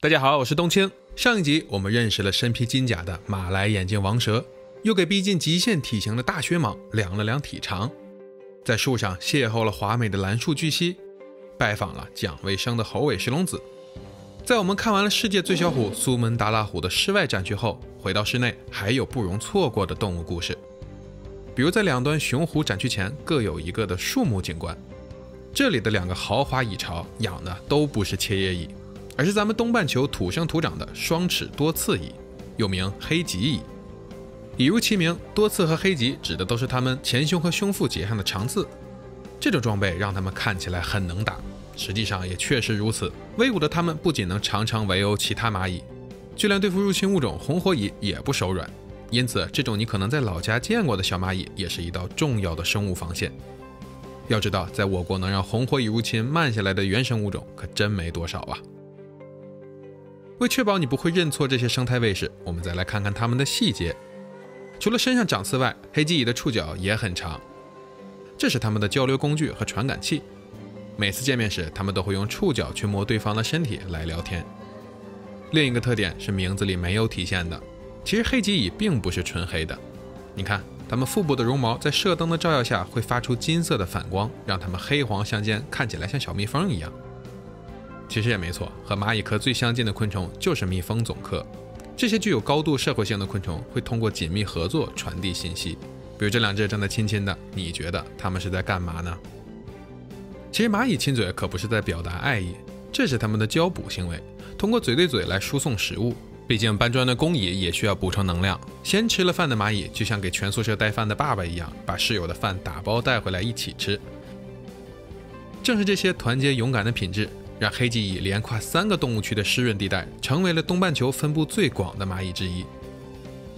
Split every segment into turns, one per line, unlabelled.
大家好，我是冬青。上一集我们认识了身披金甲的马来眼镜王蛇，又给逼近极限体型的大靴蟒量了量体长，在树上邂逅了华美的蓝树巨蜥，拜访了讲卫生的猴尾石龙子。在我们看完了世界最小虎苏门答腊虎的室外展区后，回到室内还有不容错过的动物故事。比如在两端雄虎展区前各有一个的树木景观，这里的两个豪华蚁巢养的都不是切叶蚁，而是咱们东半球土生土长的双齿多刺蚁，又名黑棘蚁。蚁如其名，多刺和黑棘指的都是它们前胸和胸腹结上的长刺。这种装备让它们看起来很能打，实际上也确实如此。威武的它们不仅能常常围殴其他蚂蚁，就连对付入侵物种红火蚁也不手软。因此，这种你可能在老家见过的小蚂蚁，也是一道重要的生物防线。要知道，在我国能让红火蚁入侵慢下来的原生物种可真没多少啊。为确保你不会认错这些生态卫士，我们再来看看它们的细节。除了身上长刺外，黑棘蚁的触角也很长，这是它们的交流工具和传感器。每次见面时，它们都会用触角去摸对方的身体来聊天。另一个特点是名字里没有体现的，其实黑棘蚁并不是纯黑的。你看，它们腹部的绒毛在射灯的照耀下会发出金色的反光，让它们黑黄相间，看起来像小蜜蜂一样。其实也没错，和蚂蚁科最相近的昆虫就是蜜蜂总科。这些具有高度社会性的昆虫会通过紧密合作传递信息。比如这两只正在亲亲的，你觉得它们是在干嘛呢？其实蚂蚁亲嘴可不是在表达爱意，这是它们的交补行为，通过嘴对嘴来输送食物。毕竟搬砖的工蚁也需要补充能量，先吃了饭的蚂蚁就像给全宿舍带饭的爸爸一样，把室友的饭打包带回来一起吃。正是这些团结勇敢的品质，让黑棘蚁连跨3个动物区的湿润地带，成为了东半球分布最广的蚂蚁之一。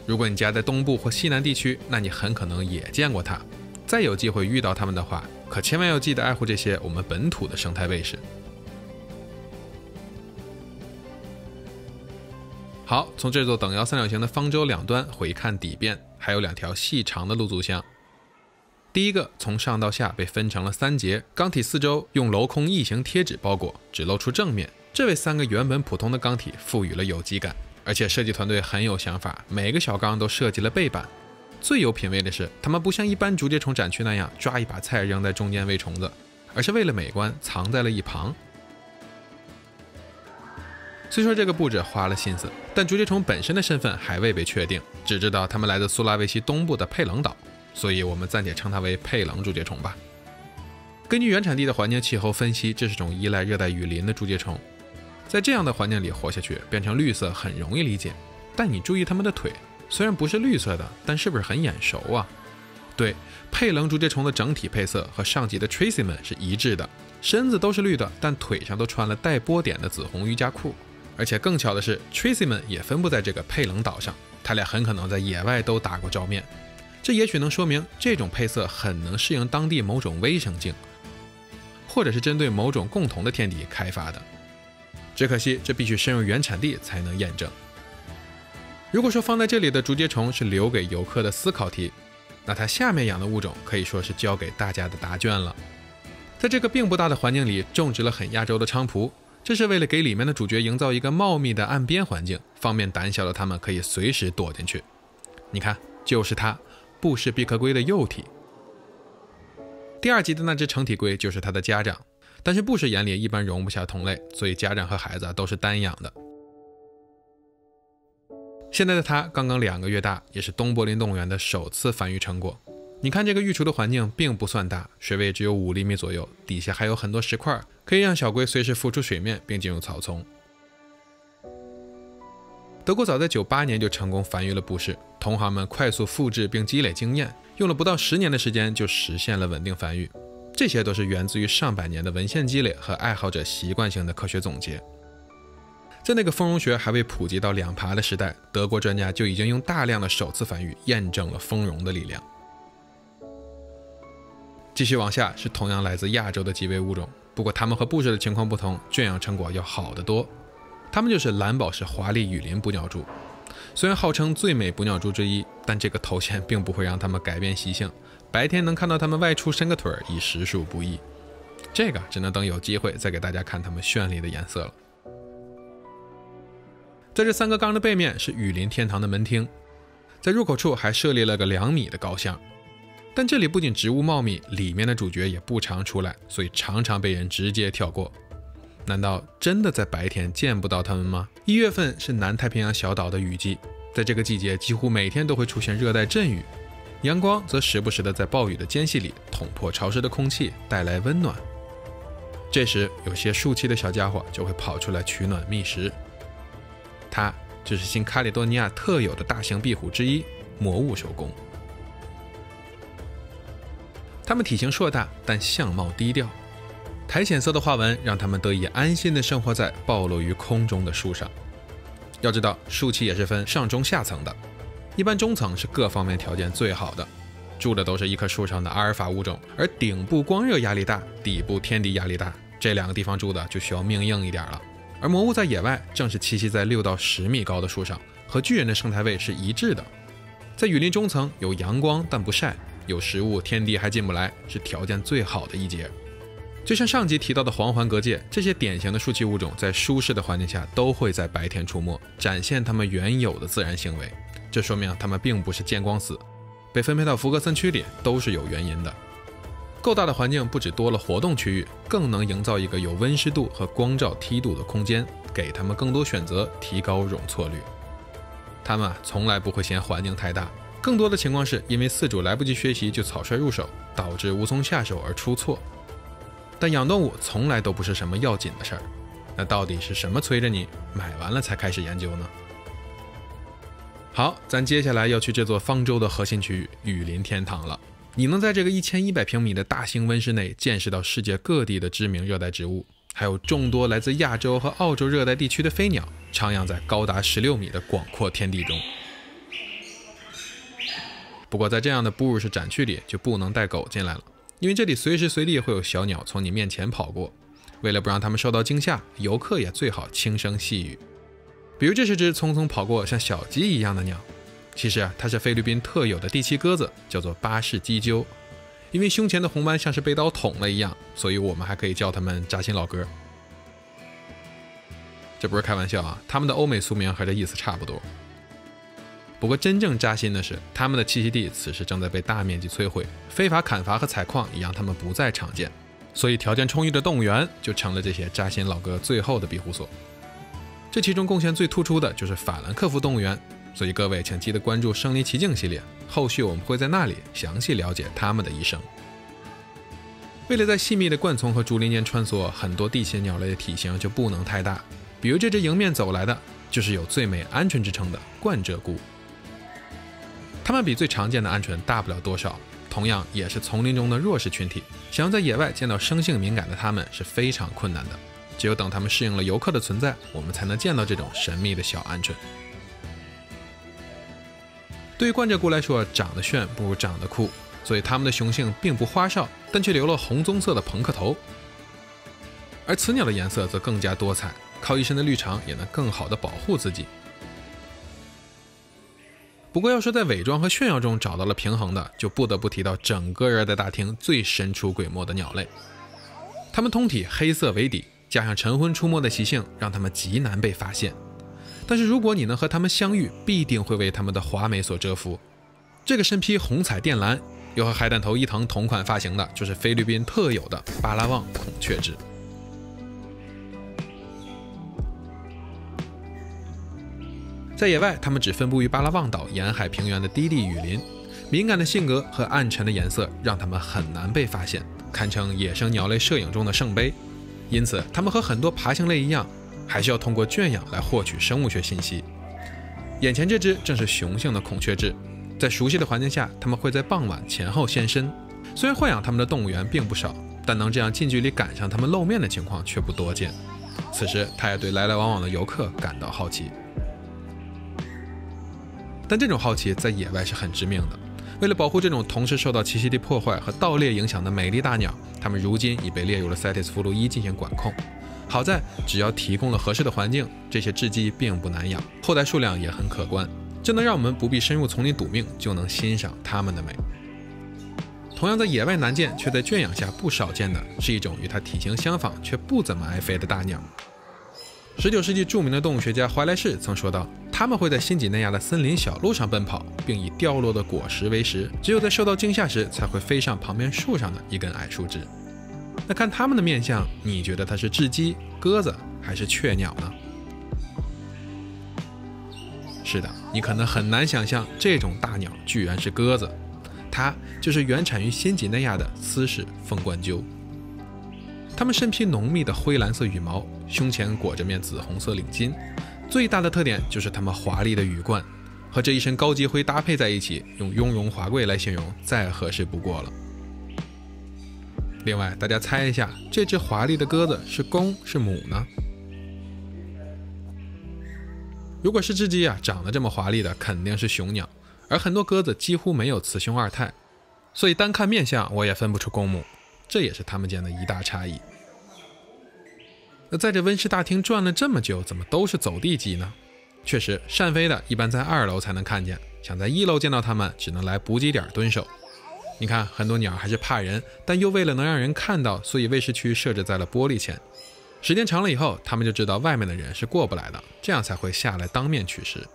如果你家在东部或西南地区，那你很可能也见过它。再有机会遇到它们的话，可千万要记得爱护这些我们本土的生态卫士。好，从这座等腰三角形的方舟两端回看底边，还有2条细长的路足箱。第一个从上到下被分成了3节，钢体四周用镂空异形贴纸包裹，只露出正面，这为3个原本普通的钢体赋予了有机感。而且设计团队很有想法，每个小钢都设计了背板。最有品位的是，它们不像一般竹节虫展区那样抓一把菜扔在中间喂虫子，而是为了美观藏在了一旁。虽说这个布置花了心思，但竹节虫本身的身份还未被确定，只知道它们来自苏拉威西东部的佩冷岛，所以我们暂且称它为佩冷竹节虫吧。根据原产地的环境气候分析，这是种依赖热带雨林的竹节虫，在这样的环境里活下去，变成绿色很容易理解。但你注意它们的腿，虽然不是绿色的，但是不是很眼熟啊？对，佩冷竹节虫的整体配色和上集的 Tracy 们是一致的，身子都是绿的，但腿上都穿了带波点的紫红瑜伽裤。而且更巧的是 Tracy 们也分布在这个佩冷岛上，他俩很可能在野外都打过照面。这也许能说明这种配色很能适应当地某种微生境，或者是针对某种共同的天敌开发的。只可惜这必须深入原产地才能验证。如果说放在这里的竹节虫是留给游客的思考题，那它下面养的物种可以说是交给大家的答卷了。在这个并不大的环境里种植了很亚洲的菖蒲，这是为了给里面的主角营造一个茂密的岸边环境，方便胆小的他们可以随时躲进去。你看，就是它，布氏闭壳龟的幼体。第2集的那只成体龟就是它的家长，但是布氏眼里一般容不下同类，所以家长和孩子都是单养的。现在的它刚刚2个月大，也是东柏林动物园的首次繁育成果。你看这个育雏的环境并不算大，水位只有5厘米左右，底下还有很多石块，可以让小龟随时浮出水面并进入草丛。德国早在98年就成功繁育了布氏，同行们快速复制并积累经验，用了不到10年的时间就实现了稳定繁育。这些都是源自于上百年的文献积累和爱好者习惯性的科学总结。在那个丰容学还未普及到2爬的时代，德国专家就已经用大量的首次繁育验证了丰容的力量。继续往下是同样来自亚洲的几位物种，不过它们和布氏的情况不同，圈养成果要好得多。它们就是蓝宝石华丽雨林捕鸟蛛。虽然号称最美捕鸟蛛之一，但这个头衔并不会让它们改变习性，白天能看到它们外出伸个腿已实属不易。这个只能等有机会再给大家看它们绚丽的颜色了。在这3个缸的背面是雨林天堂的门厅，在入口处还设立了个2米的高箱。但这里不仅植物茂密，里面的主角也不常出来，所以常常被人直接跳过。难道真的在白天见不到他们吗？1月份是南太平洋小岛的雨季，在这个季节几乎每天都会出现热带阵雨，阳光则时不时的在暴雨的间隙里捅破潮湿的空气，带来温暖。这时有些树栖的小家伙就会跑出来取暖觅食。它就是新卡里多尼亚特有的大型壁虎之一——魔物守宫。它们体型硕大，但相貌低调，苔藓色的花纹让它们得以安心地生活在暴露于空中的树上。要知道，树栖也是分上中下层的，一般中层是各方面条件最好的，住的都是一棵树上的阿尔法物种，而顶部光热压力大，底部天敌压力大，这2个地方住的就需要命硬一点了。而魔物在野外正是栖息在6到10米高的树上，和巨人的生态位是一致的。在雨林中层有阳光但不晒，有食物，天敌还进不来，是条件最好的一节。就像上集提到的黄环蛤介，这些典型的树栖物种在舒适的环境下都会在白天出没，展现它们原有的自然行为。这说明它们并不是见光死，被分配到福格森区里都是有原因的。够大的环境不只多了活动区域，更能营造一个有温湿度和光照梯度的空间，给它们更多选择，提高容错率。它们从来不会嫌环境太大，更多的情况是因为饲主来不及学习就草率入手，导致无从下手而出错。但养动物从来都不是什么要紧的事儿，那到底是什么催着你买完了才开始研究呢？好，咱接下来要去这座方舟的核心区域雨林天堂了。你能在这个1100平米的大型温室内见识到世界各地的知名热带植物，还有众多来自亚洲和澳洲热带地区的飞鸟，徜徉在高达16米的广阔天地中。不过在这样的哺乳式展区里就不能带狗进来了，因为这里随时随地会有小鸟从你面前跑过，为了不让它们受到惊吓，游客也最好轻声细语。比如这是只匆匆跑过像小鸡一样的鸟，其实它是菲律宾特有的第7鸽子，叫做巴氏鸡鸠。因为胸前的红斑像是被刀捅了一样，所以我们还可以叫它们扎心老哥。这不是开玩笑啊，它们的欧美俗名和这意思差不多。不过真正扎心的是，它们的栖息地此时正在被大面积摧毁，非法砍伐和采矿也让它们不再常见，所以条件充裕的动物园就成了这些扎心老哥最后的庇护所。这其中贡献最突出的就是法兰克福动物园，所以各位请记得关注身临其境系列，后续我们会在那里详细了解它们的一生。为了在细密的灌丛和竹林间穿梭，很多地栖鸟类的体型就不能太大，比如这只迎面走来的就是有最美鹌鹑之称的冠鹧鸪。它们比最常见的鹌鹑大不了多少，同样也是丛林中的弱势群体，想要在野外见到生性敏感的它们是非常困难的，只有等它们适应了游客的存在，我们才能见到这种神秘的小鹌鹑。对于冠鹧鸪来说，长得炫不如长得酷，所以它们的雄性并不花哨，但却留了红棕色的朋克头。而雌鸟的颜色则更加多彩，靠一身的绿长也能更好地保护自己。不过要说在伪装和炫耀中找到了平衡的，就不得不提到整个热带大厅最神出鬼没的鸟类。它们通体黑色为底，加上晨昏出没的习性，让它们极难被发现。但是如果你能和它们相遇，必定会为它们的华美所折服。这个身披红彩靛蓝，又和海胆头伊藤同款发型的，就是菲律宾特有的巴拉望孔雀雉。在野外，它们只分布于巴拉望岛沿海平原的低地雨林，敏感的性格和暗沉的颜色让它们很难被发现，堪称野生鸟类摄影中的圣杯。因此，它们和很多爬行类一样，还需要通过圈养来获取生物学信息。眼前这只正是雄性的孔雀雉，在熟悉的环境下，它们会在傍晚前后现身。虽然豢养它们的动物园并不少，但能这样近距离赶上它们露面的情况却不多见。此时，它也对来来往往的游客感到好奇。但这种好奇在野外是很致命的。为了保护这种同时受到栖息地破坏和盗猎影响的美丽大鸟，它们如今已被列入了 CITES 附录1进行管控。好在只要提供了合适的环境，这些雉鸡并不难养，后代数量也很可观，这能让我们不必深入丛林赌命就能欣赏它们的美。同样在野外难见却在圈养下不少见的是一种与它体型相仿却不怎么爱飞的大鸟。19世纪著名的动物学家怀莱士曾说道，它们会在新几内亚的森林小路上奔跑，并以掉落的果实为食，只有在受到惊吓时才会飞上旁边树上的一根矮树枝。那看它们的面相，你觉得它是雉鸡、鸽子还是雀鸟呢？是的，你可能很难想象这种大鸟居然是鸽子，它就是原产于新几内亚的斯氏凤冠鸠。它们身披浓密的灰蓝色羽毛，胸前裹着面紫红色领巾，最大的特点就是它们华丽的羽冠，和这一身高级灰搭配在一起，用雍容华贵来形容再合适不过了。另外，大家猜一下，这只华丽的鸽子是公是母呢？如果是雉鸡啊，长得这么华丽的肯定是雄鸟，而很多鸽子几乎没有雌雄二态，所以单看面相我也分不出公母，这也是它们间的一大差异。那在这温室大厅转了这么久，怎么都是走地鸡呢？确实，单飞的一般在2楼才能看见，想在1楼见到它们，只能来补给点蹲守。你看，很多鸟还是怕人，但又为了能让人看到，所以喂食区设置在了玻璃前。时间长了以后，它们就知道外面的人是过不来的，这样才会下来当面取食。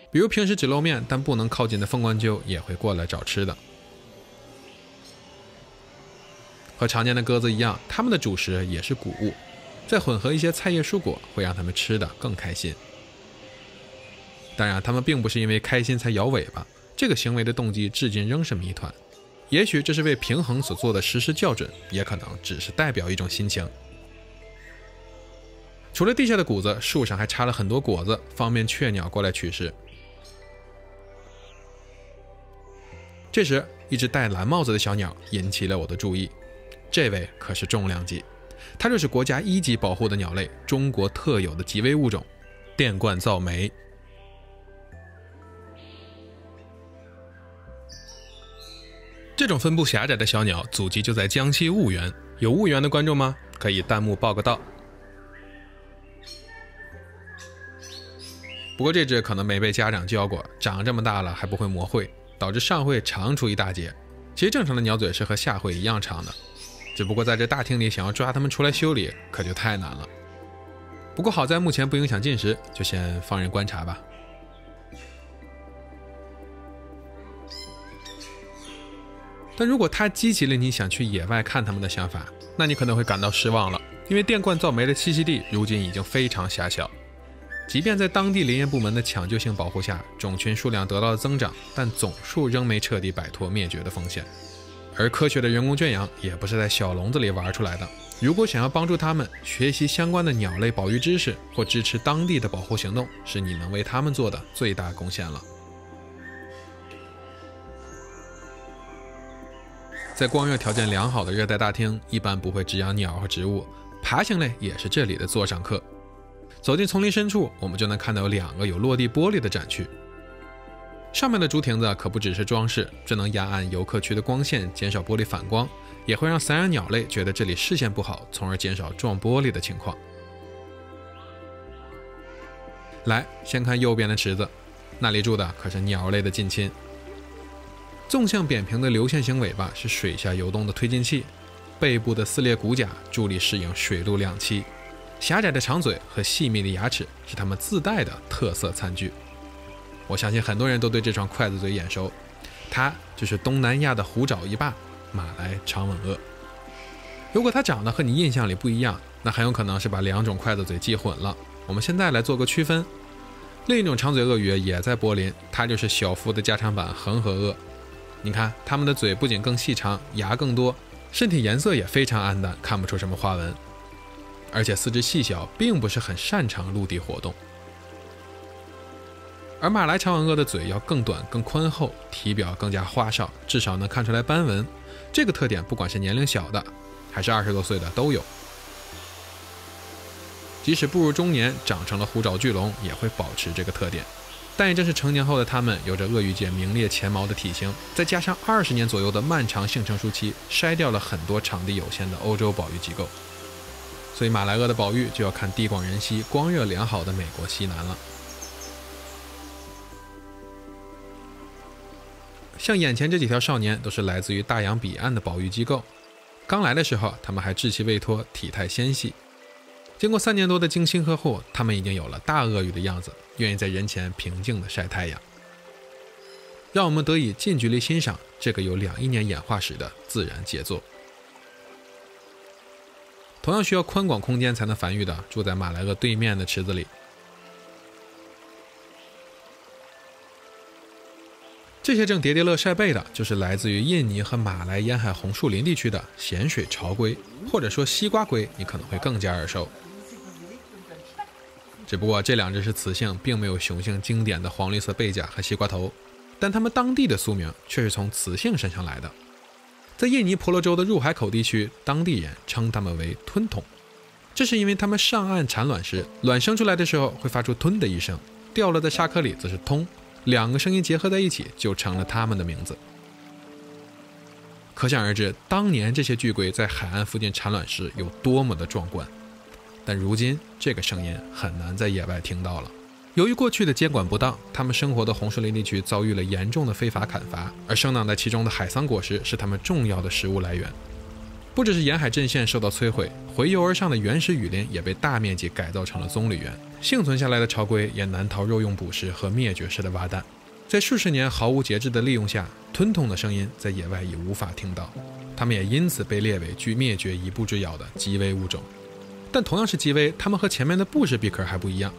比如平时只露面但不能靠近的凤冠鸠也会过来找吃的。和常见的鸽子一样，它们的主食也是谷物，再混合一些菜叶蔬果，会让它们吃得更开心。当然，它们并不是因为开心才摇尾巴，这个行为的动机至今仍是谜团。也许这是为平衡所做的实时校准，也可能只是代表一种心情。除了地下的谷子，树上还插了很多果子，方便雀鸟过来取食。这时，一只戴蓝帽子的小鸟引起了我的注意，这位可是重量级，它就是国家1级保护的鸟类，中国特有的极危物种——电冠噪鹛。这种分布狭窄的小鸟，祖籍就在江西婺源。有婺源的观众吗？可以弹幕报个到。不过这只可能没被家长教过，长这么大了还不会磨喙，导致上喙长出一大截。其实正常的鸟嘴是和下喙一样长的，只不过在这大厅里想要抓它们出来修理，可就太难了。不过好在目前不影响进食，就先放任观察吧。但如果它激起了你想去野外看它们的想法，那你可能会感到失望了，因为电冠噪鹛的栖息地如今已经非常狭小。即便在当地林业部门的抢救性保护下，种群数量得到了增长，但总数仍没彻底摆脱灭绝的风险。而科学的人工圈养也不是在小笼子里玩出来的，如果想要帮助它们学习相关的鸟类保育知识，或支持当地的保护行动，是你能为它们做的最大贡献了。在光热条件良好的热带大厅，一般不会只养鸟和植物，爬行类也是这里的座上客。走进丛林深处，我们就能看到有2个有落地玻璃的展区。上面的竹亭子可不只是装饰，这能压暗游客区的光线，减少玻璃反光，也会让散养鸟类觉得这里视线不好，从而减少撞玻璃的情况。来，先看右边的池子，那里住的可是鸟类的近亲。纵向扁平的流线型尾巴是水下游动的推进器，背部的撕裂骨甲助力适应水陆两栖，狭窄的长嘴和细密的牙齿是它们自带的特色餐具。我相信很多人都对这双筷子嘴眼熟，它就是东南亚的虎爪一霸马来长吻鳄。如果它长得和你印象里不一样，那很有可能是把2种筷子嘴记混了。我们现在来做个区分。另一种长嘴鳄鱼也在柏林，它就是小幅的加长版恒河鳄。你看，它们的嘴不仅更细长，牙更多，身体颜色也非常暗淡，看不出什么花纹，而且四肢细小，并不是很擅长陆地活动。而马来长吻鳄的嘴要更短更宽厚，体表更加花哨，至少能看出来斑纹。这个特点不管是年龄小的还是20多岁的都有，即使步入中年长成了虎爪巨龙，也会保持这个特点。但也正是成年后的它们，有着鳄鱼界名列前茅的体型，再加上20年左右的漫长性成熟期，筛掉了很多场地有限的欧洲保育机构，所以马来鳄的保育就要看地广人稀、光热良好的美国西南了。像眼前这几条少年，都是来自于大洋彼岸的保育机构，刚来的时候，它们还稚气未脱，体态纤细。经过3年多的精心呵护，它们已经有了大鳄鱼的样子，愿意在人前平静地晒太阳。让我们得以近距离欣赏这个有2亿年演化史的自然杰作。同样需要宽广空间才能繁育的，住在马来鳄对面的池子里。这些正叠叠乐晒背的，就是来自于印尼和马来沿海红树林地区的咸水潮龟，或者说西瓜龟，你可能会更加耳熟。只不过这2只是雌性，并没有雄性经典的黄绿色背甲和西瓜头，但它们当地的俗名却是从雌性身上来的。在印尼婆罗洲的入海口地区，当地人称它们为吞筒，这是因为它们上岸产卵时，卵生出来的时候会发出吞的一声，掉落在沙壳里则是通，2个声音结合在一起，就成了它们的名字。可想而知，当年这些巨龟在海岸附近产卵时有多么的壮观。但如今，这个声音很难在野外听到了。由于过去的监管不当，它们生活的红树林地区遭遇了严重的非法砍伐，而生长在其中的海桑果实是它们重要的食物来源。不只是沿海阵线受到摧毁，洄游而上的原始雨林也被大面积改造成了棕榈园。幸存下来的潮龟也难逃肉用捕食和灭绝式的挖蛋。在数十年毫无节制的利用下，吞筒的声音在野外已无法听到，它们也因此被列为距灭绝一步之遥的极危物种。但同样是极危，它们和前面的布氏闭壳还不一样。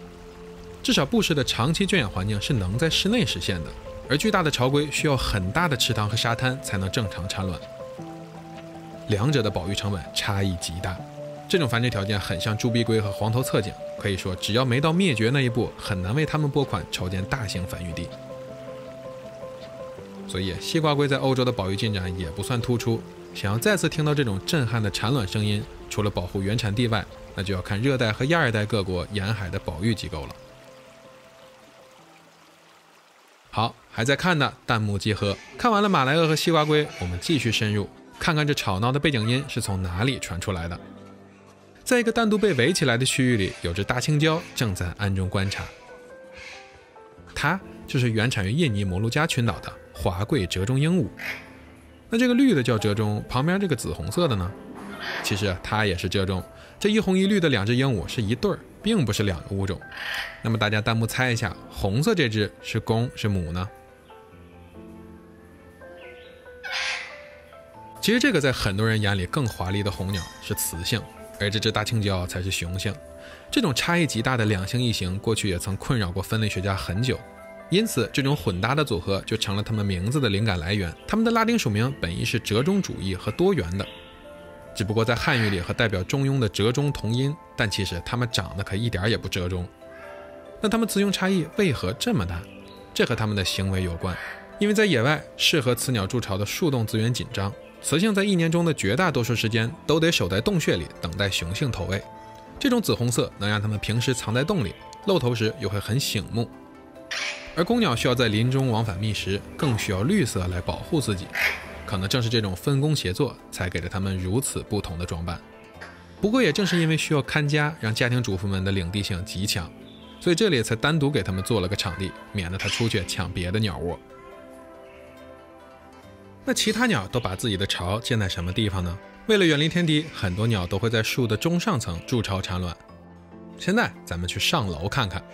至少布氏的长期圈养环境是能在室内实现的，而巨大的潮龟需要很大的池塘和沙滩才能正常产卵，两者的保育成本差异极大。这种繁殖条件很像猪鼻龟和黄头侧颈，可以说只要没到灭绝那一步，很难为它们拨款筹建大型繁育地。所以西瓜龟在欧洲的保育进展也不算突出，想要再次听到这种震撼的产卵声音，除了保护原产地外，那就要看热带和亚热带各国沿海的保育机构了。好，还在看的弹幕集合，看完了马来鳄和西瓜龟，我们继续深入，看看这吵闹的背景音是从哪里传出来的。在一个单独被围起来的区域里，有只大青椒正在暗中观察。它就是原产于印尼摩鹿加群岛的华贵折中鹦鹉。那这个绿的叫折中，旁边这个紫红色的呢？其实它也是折中。这一红一绿的2只鹦鹉是一对儿，并不是2个物种。那么大家弹幕猜一下，红色这只是公是母呢？其实这个在很多人眼里更华丽的红鸟是雌性，而这只大青椒才是雄性。这种差异极大的两性异形，过去也曾困扰过分类学家很久。因此，这种混搭的组合就成了它们名字的灵感来源。它们的拉丁属名本意是折中主义和多元的，只不过在汉语里和代表中庸的折中同音，但其实它们长得可一点也不折中。那它们雌雄差异为何这么大？这和它们的行为有关。因为在野外，适合雌鸟筑巢的树洞资源紧张，雌性在1年中的绝大多数时间都得守在洞穴里等待雄性投喂。这种紫红色能让它们平时藏在洞里，露头时又会很醒目。而公鸟需要在林中往返觅食，更需要绿色来保护自己。可能正是这种分工协作，才给了它们如此不同的装扮。不过也正是因为需要看家，让家庭主妇们的领地性极强，所以这里才单独给他们做了个场地，免得他出去抢别的鸟窝。那其他鸟都把自己的巢建在什么地方呢？为了远离天敌，很多鸟都会在树的中上层筑巢产卵。现在咱们去上楼看看。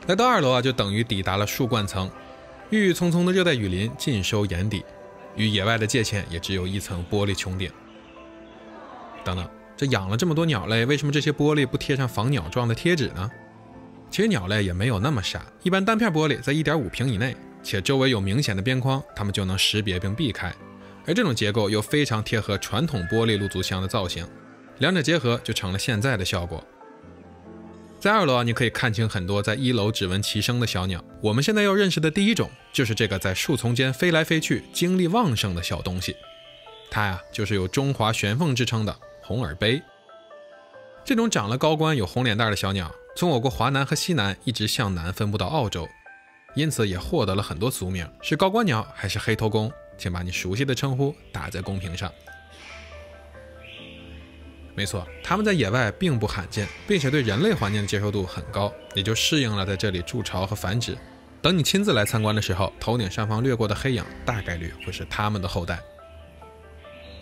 来到2楼就等于抵达了树冠层，郁郁葱葱的热带雨林尽收眼底，与野外的界限也只有一层玻璃穹顶。等等，这养了这么多鸟类，为什么这些玻璃不贴上防鸟状的贴纸呢？其实鸟类也没有那么傻，一般单片玻璃在 1.5 平以内，且周围有明显的边框，它们就能识别并避开。而这种结构又非常贴合传统玻璃露足箱的造型，两者结合就成了现在的效果。在2楼你可以看清很多在1楼只闻其声的小鸟。我们现在要认识的第一种，就是这个在树丛间飞来飞去、精力旺盛的小东西。它就是有中华玄凤之称的红耳杯。这种长了高冠、有红脸蛋的小鸟，从我国华南和西南一直向南分布到澳洲，因此也获得了很多俗名。是高冠鸟还是黑头公，请把你熟悉的称呼打在公屏上。没错，它们在野外并不罕见，并且对人类环境的接受度很高，也就适应了在这里筑巢和繁殖。等你亲自来参观的时候，头顶上方掠过的黑影大概率会是它们的后代。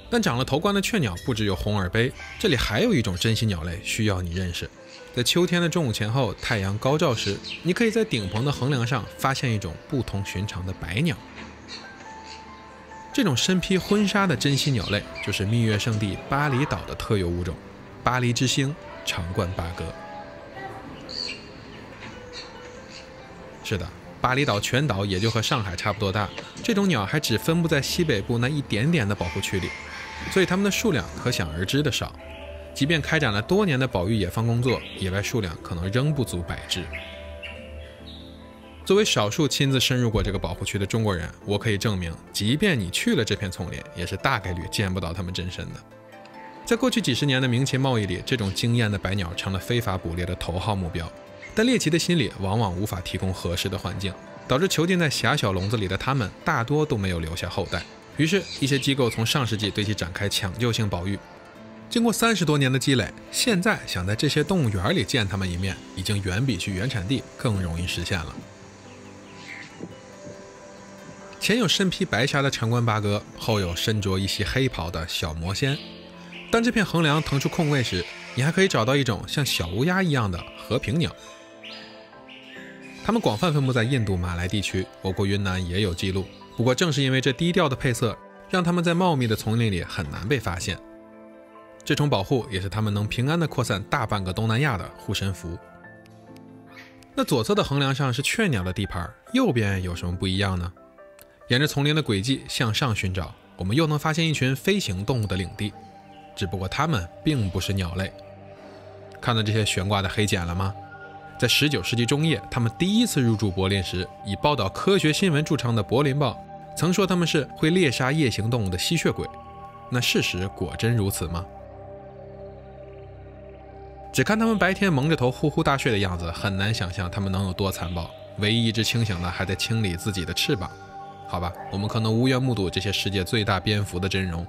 但长了头冠的雀鸟不只有红耳杯，这里还有一种珍稀鸟类需要你认识。在秋天的中午前后，太阳高照时，你可以在顶棚的横梁上发现一种不同寻常的白鸟。这种身披婚纱的珍稀鸟类，就是蜜月圣地巴厘岛的特有物种——巴黎之星长冠八哥。是的，巴厘岛全岛也就和上海差不多大，这种鸟还只分布在西北部那一点点的保护区里，所以它们的数量可想而知的少。即便开展了多年的保育野放工作，野外数量可能仍不足100只。作为少数亲自深入过这个保护区的中国人，我可以证明，即便你去了这片丛林，也是大概率见不到它们真身的。在过去几十年的民禽贸易里，这种惊艳的白鸟成了非法捕猎的头号目标，但猎奇的心理往往无法提供合适的环境，导致囚禁在狭小笼子里的它们大多都没有留下后代。于是，一些机构从上世纪对其展开抢救性保育。经过30多年的积累，现在想在这些动物园里见它们一面，已经远比去原产地更容易实现了。前有身披白纱的长冠八哥，后有身着一袭黑袍的小魔仙。当这片横梁腾出空位时，你还可以找到一种像小乌鸦一样的和平鸟。它们广泛分布在印度、马来地区，我国云南也有记录。不过正是因为这低调的配色，让它们在茂密的丛林里很难被发现。这种保护也是它们能平安地扩散大半个东南亚的护身符。那左侧的横梁上是雀鸟的地盘，右边有什么不一样呢？沿着丛林的轨迹向上寻找，我们又能发现一群飞行动物的领地，只不过它们并不是鸟类。看到这些悬挂的黑茧了吗？在19世纪中叶，他们第一次入驻柏林时，以报道科学新闻著称的《柏林报》曾说他们是会猎杀夜行动物的吸血鬼。那事实果真如此吗？只看他们白天蒙着头呼呼大睡的样子，很难想象他们能有多残暴。唯一一只清醒的还在清理自己的翅膀。好吧，我们可能无缘目睹这些世界最大蝙蝠的真容，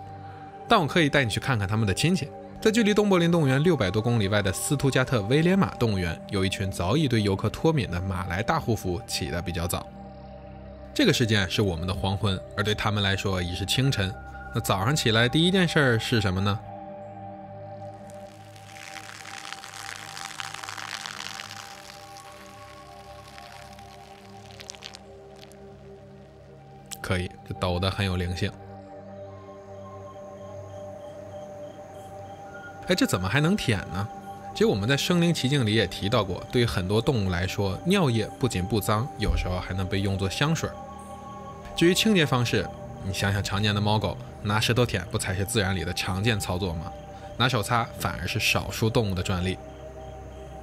但我可以带你去看看他们的亲戚。在距离东柏林动物园600多公里外的斯图加特威廉马动物园，有一群早已对游客脱敏的马来大护肤起得比较早。这个时间是我们的黄昏，而对他们来说已是清晨。那早上起来第一件事是什么呢？可以，这抖得很有灵性。哎，这怎么还能舔呢？其实我们在《身临其境》里也提到过，对于很多动物来说，尿液不仅不脏，有时候还能被用作香水。至于清洁方式，你想想常见的猫狗拿舌头舔，不才是自然里的常见操作吗？拿手擦反而是少数动物的专利。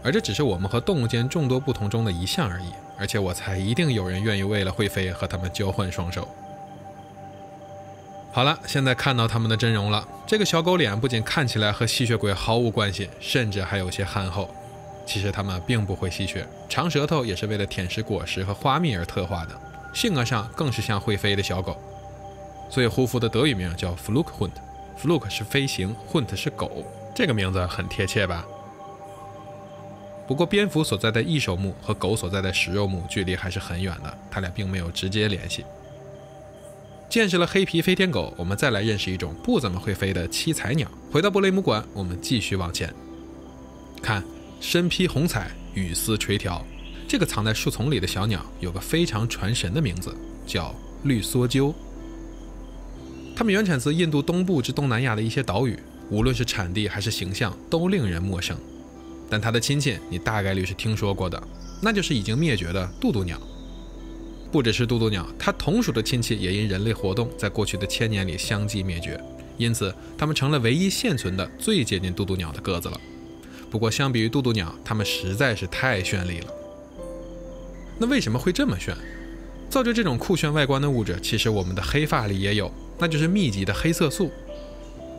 而这只是我们和动物间众多不同中的一项而已，而且我猜一定有人愿意为了会飞和它们交换双手。好了，现在看到它们的真容了。这个小狗脸不仅看起来和吸血鬼毫无关系，甚至还有些憨厚。其实它们并不会吸血，长舌头也是为了舔食果实和花蜜而特化的，性格上更是像会飞的小狗。所以胡服的德语名叫 Flughund，Flug 是飞行， Hund 是狗，这个名字很贴切吧？不过蝙蝠所在的翼首目和狗所在的食肉目距离还是很远的，它俩并没有直接联系。见识了黑皮飞天狗，我们再来认识一种不怎么会飞的七彩鸟。回到布雷姆馆，我们继续往前看，身披红彩，羽丝垂髫，这个藏在树丛里的小鸟有个非常传神的名字，叫绿梭鸠。它们原产自印度东部至东南亚的一些岛屿，无论是产地还是形象都令人陌生。但它的亲戚你大概率是听说过的，那就是已经灭绝的渡渡鸟。不只是渡渡鸟，它同属的亲戚也因人类活动在过去的1000年里相继灭绝，因此它们成了唯一现存的最接近渡渡鸟的个子了。不过相比于渡渡鸟，它们实在是太绚丽了。那为什么会这么炫？造就这种酷炫外观的物质，其实我们的黑发里也有，那就是密集的黑色素。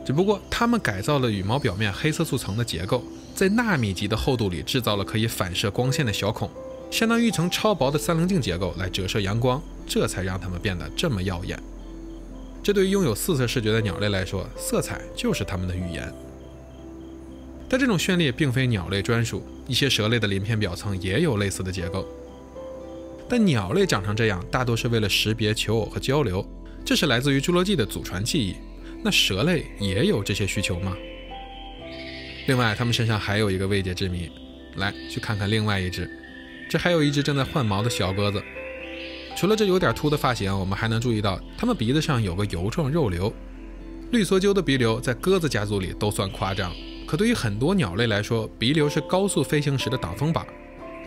只不过它们改造了羽毛表面黑色素层的结构，在纳米级的厚度里制造了可以反射光线的小孔，相当于一层超薄的3棱镜结构来折射阳光，这才让它们变得这么耀眼。这对于拥有4色视觉的鸟类来说，色彩就是它们的语言。但这种绚丽并非鸟类专属，一些蛇类的鳞片表层也有类似的结构。但鸟类长成这样，大多是为了识别、求偶和交流，这是来自于侏罗纪的祖传记忆。那蛇类也有这些需求吗？另外，它们身上还有一个未解之谜，来去看看另外一只，这还有一只正在换毛的小鸽子。除了这有点秃的发型，我们还能注意到它们鼻子上有个油状肉瘤。绿梭鸠的鼻瘤在鸽子家族里都算夸张，可对于很多鸟类来说，鼻瘤是高速飞行时的挡风板。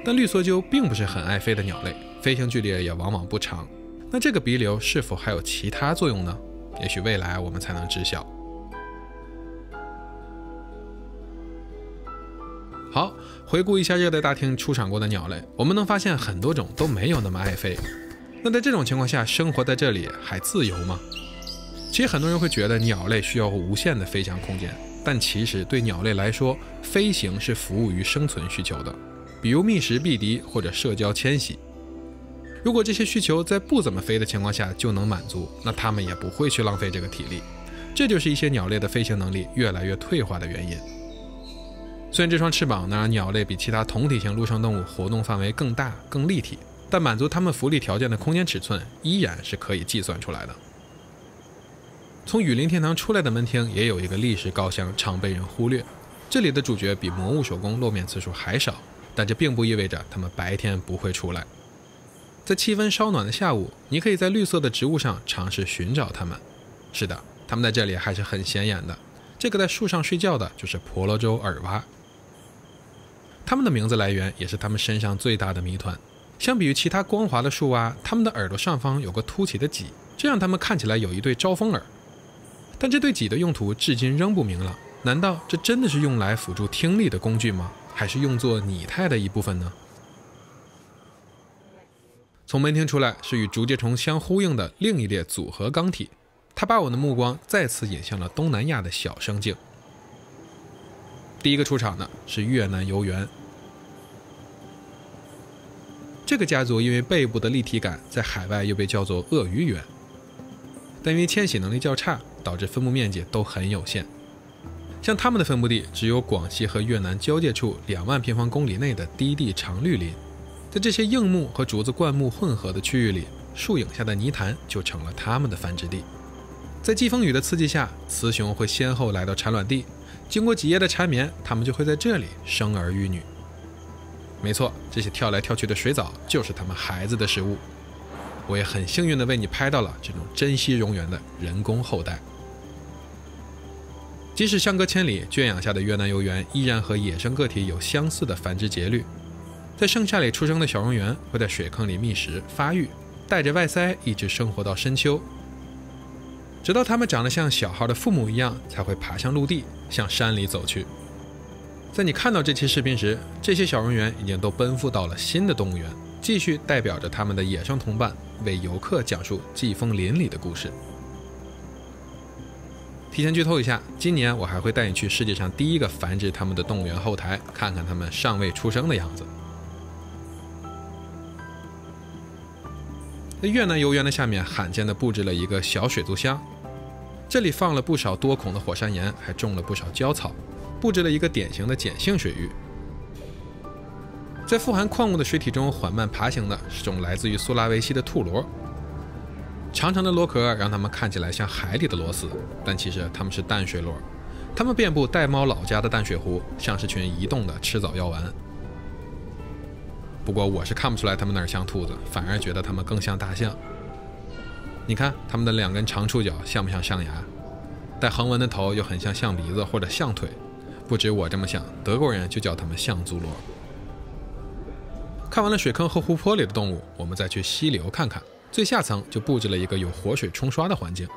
但绿梭鸠并不是很爱飞的鸟类，飞行距离也往往不长。那这个鼻瘤是否还有其他作用呢？也许未来我们才能知晓。好，回顾一下热带大厅出场过的鸟类，我们能发现很多种都没有那么爱飞。那在这种情况下，生活在这里还自由吗？其实很多人会觉得鸟类需要无限的飞翔空间，但其实对鸟类来说，飞行是服务于生存需求的，比如觅食避敌或者社交迁徙。如果这些需求在不怎么飞的情况下就能满足，那它们也不会去浪费这个体力。这就是一些鸟类的飞行能力越来越退化的原因。虽然这双翅膀能让鸟类比其他同体型陆生动物活动范围更大、更立体，但满足它们浮力条件的空间尺寸依然是可以计算出来的。从雨林天堂出来的门厅也有一个历史高墙，常被人忽略。这里的主角比魔物手工露面次数还少，但这并不意味着他们白天不会出来。在气温稍暖的下午，你可以在绿色的植物上尝试寻找它们。是的，它们在这里还是很显眼的。这个在树上睡觉的就是婆罗洲耳蛙。它们的名字来源也是它们身上最大的谜团。相比于其他光滑的树蛙，它们的耳朵上方有个凸起的脊，这让它们看起来有一对招风耳。但这对脊的用途至今仍不明朗，难道这真的是用来辅助听力的工具吗？还是用作拟态的一部分呢？从门厅出来是与竹节虫相呼应的另一列组合钢体，它把我的目光再次引向了东南亚的小生境。第一个出场的是越南游猿。这个家族因为背部的立体感，在海外又被叫做鳄鱼猿，但因为迁徙能力较差，导致分布面积都很有限。像它们的分布地只有广西和越南交界处2万平方公里内的低地长绿林，在这些硬木和竹子灌木混合的区域里，树影下的泥潭就成了它们的繁殖地。在季风雨的刺激下，雌雄会先后来到产卵地，经过几夜的缠绵，它们就会在这里生儿育女。没错，这些跳来跳去的水藻就是它们孩子的食物。我也很幸运地为你拍到了这种珍稀蝾螈的人工后代。即使相隔千里，圈养下的越南游猿依然和野生个体有相似的繁殖节律。在盛夏里出生的小蝾螈会在水坑里觅食发育，带着外鳃一直生活到深秋，直到它们长得像小孩的父母一样，才会爬向陆地，向山里走去。在你看到这期视频时，这些小蝾螈已经都奔赴到了新的动物园，继续代表着他们的野生同伴，为游客讲述季风林里的故事。提前剧透一下，今年我还会带你去世界上第一个繁殖它们的动物园后台，看看它们尚未出生的样子。在越南游园的下面罕见地布置了一个小水族箱，这里放了不少多孔的火山岩，还种了不少椒草，布置了一个典型的碱性水域。在富含矿物的水体中缓慢爬行的是种来自于苏拉维西的兔螺，长长的螺壳让它们看起来像海里的螺丝，但其实它们是淡水螺。它们遍布玳瑁老家的淡水湖，像是群移动的吃藻药丸。不过我是看不出来它们哪儿像兔子，反而觉得它们更像大象。你看它们的2根长触角像不像象牙？带横纹的头又很像象鼻子或者象腿。不止我这么想，德国人就叫它们象足螺。看完了水坑和湖泊里的动物，我们再去溪流看看。最下层就布置了一个有活水冲刷的环境，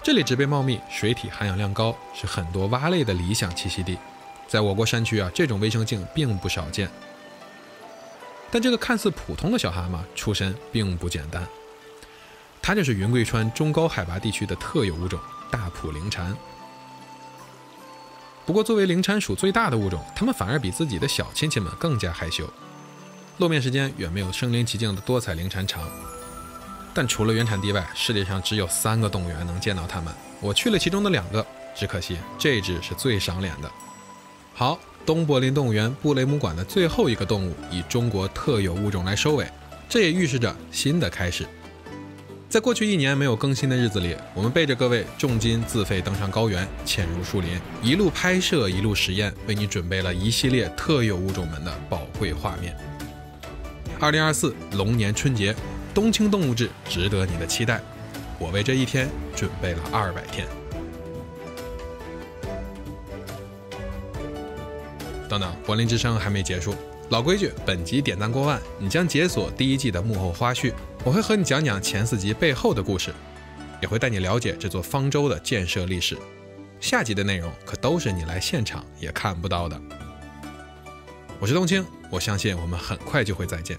这里植被茂密，水体含氧量高，是很多蛙类的理想栖息地。在我国山区这种微生境并不少见。但这个看似普通的小蛤蟆出身并不简单，它就是云贵川中高海拔地区的特有物种大埔灵蟾。不过作为灵蟾属最大的物种，它们反而比自己的小亲戚们更加害羞，露面时间远没有身临其境的多彩灵蟾长。但除了原产地外，世界上只有3个动物园能见到它们，我去了其中的2个，只可惜这只是最赏脸的。好，东柏林动物园布雷姆馆的最后一个动物以中国特有物种来收尾，这也预示着新的开始。在过去1年没有更新的日子里，我们背着各位重金自费登上高原，潜入树林，一路拍摄一路实验，为你准备了一系列特有物种们的宝贵画面。2024龙年春节，冬青动物志值得你的期待。我为这一天准备了200天。等等，柏林之声还没结束。老规矩，本集点赞过万，你将解锁第1季的幕后花絮。我会和你讲讲前4集背后的故事，也会带你了解这座方舟的建设历史。下集的内容可都是你来现场也看不到的。我是冬青，我相信我们很快就会再见。